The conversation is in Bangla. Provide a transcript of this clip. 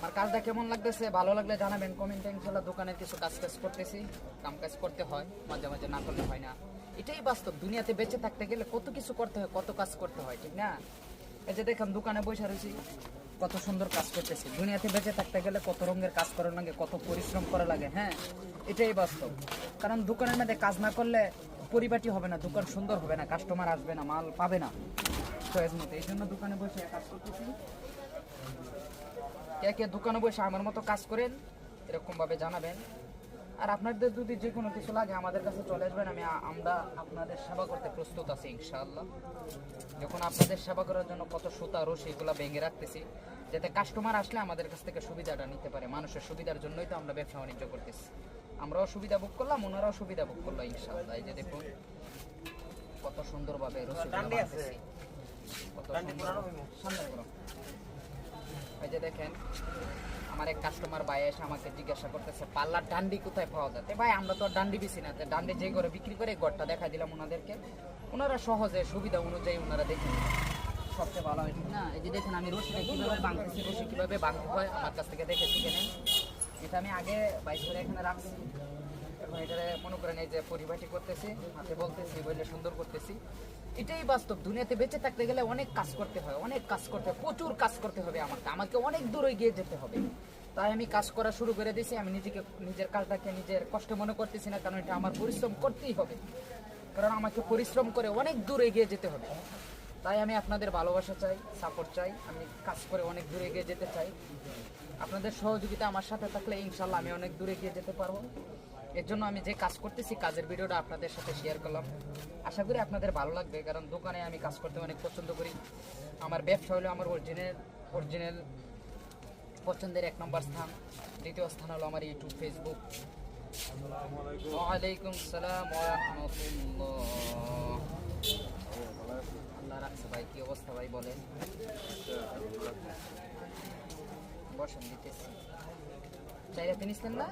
আর কাজটা কেমন লাগতেছে ভালো লাগলে জানাবেন কমেন্টে। ইনশাআল্লাহ দোকানের কিছু কাজ করতেছি, কাজ করতে হয়, মাঝে মাঝে না করলে হয় না। এটাই বাস্তব, দুনিয়াতে বেঁচে থাকতে গেলে কত কিছু করতে হয়, কত কাজ করতে হয়, ঠিক না? এই যে দেখেন দোকানে বসে রয়েছি, কত সুন্দর কাজ করতেছি। দুনিয়াতে বেঁচে থাকতে গেলে কত রঙের কাজ করা লাগে, কত পরিশ্রম করা লাগে। হ্যাঁ, এটাই বাস্তব। কারণ দোকানের মধ্যে কাজ না করলে পরিপাটি হবে না, দোকান সুন্দর হবে না, কাস্টমার আসবে না, মাল পাবে না চয়েস মতো। এই জন্য দোকানে বসে কাজ করতেছি। কে কে দোকানে বসে আমার মতো কাজ করেন এরকম ভাবে জানাবেন। আর আপনাদের যদি যে কোনো কিছু লাগে আমাদের কাছে চলে আসবেন, আমরা আপনাদের সেবা করতে প্রস্তুত আছি ইনশাআল্লাহ। যখন আপনাদের সেবা করার জন্য কত সুতা রশি এগুলো ভেঙে রাখতেছি, যাতে কাস্টমার আসলে আমাদের কাছ থেকে সুবিধাটা নিতে পারে। মানুষের সুবিধার জন্যই তো আমরা ব্যবসা বাণিজ্য করতেছি। আমরাও সুবিধা ভোগ করলাম, ওনারাও সুবিধা ভোগ করলো ইনশাআল্লাহ। এই যে দেখুন কত সুন্দরভাবে রশি বাঁধতেছি, কত সুন্দর। সামনে করো। এই যে দেখেন আমার এক কাস্টমার ভাই এসে আমাকে জিজ্ঞাসা করতেছে পাল্লার ডান্ডি কোথায় পাওয়া যায়। ভাই আমরা তো আর ডান্ডি বেশি না, ডান্ডি যে ঘরে বিক্রি করে ঘরটা দেখা দিলাম ওনাদেরকে, ওনারা সহজে সুবিধা অনুযায়ী ওনারা দেখে নেবেন, সবচেয়ে ভালো হয়, ঠিক না? এই যে দেখেন আমি রশিটা কীভাবে বাঁধতেছি, রশি কীভাবে বাঁধতে হয় আমার কাছ থেকে দেখে শিখে নেন। এটা আমি আগে বাইক করে এখানে রাখছি, এখন এটা মনে করেন এই যে পরিপাটি করতেছি, হাতে বলতেছি, বললে সুন্দর করতেছি। এটাই বাস্তব, দুনিয়াতে বেঁচে থাকতে গেলে অনেক কাজ করতে হয়, অনেক কাজ করতে হয়, প্রচুর কাজ করতে হবে। আমাকে অনেক দূর এগিয়ে যেতে হবে। তাই আমি কাজ করা শুরু করে দিয়েছি। আমি নিজের কাজটাকে নিজের কষ্ট মনে করতেছি না, কারণ এটা আমার পরিশ্রম করতেই হবে, কারণ আমাকে পরিশ্রম করে অনেক দূর এগিয়ে যেতে হবে। তাই আমি আপনাদের ভালোবাসা চাই, সাপোর্ট চাই, আমি কাজ করে অনেক দূর এগিয়ে যেতে চাই। আপনাদের সহযোগিতা আমার সাথে থাকলে ইনশাল্লাহ আমি অনেক দূর এগিয়ে যেতে পারবো। এর জন্য আমি যে কাজ করতেছি কাজের ভিডিওটা আপনাদের সাথে শেয়ার করলাম। আশা করি আপনাদের ভালো লাগবে, কারণ দোকানে আমি কাজ করতে অনেক পছন্দ করি। আমার ব্যবসা হলো আমার অরিজিনাল পছন্দের 1 নম্বর স্থান। দ্বিতীয় স্থান হলো আমার ইউটিউব, ফেসবুক। ওয়ালাইকুম সালাম ওয়া রাহমাতুল্লাহ। আল্লাহ রাখছে ভাই, কি অবস্থা ভাই বলেন? বসেন, দিতেছি। চাইলে তিনিস না?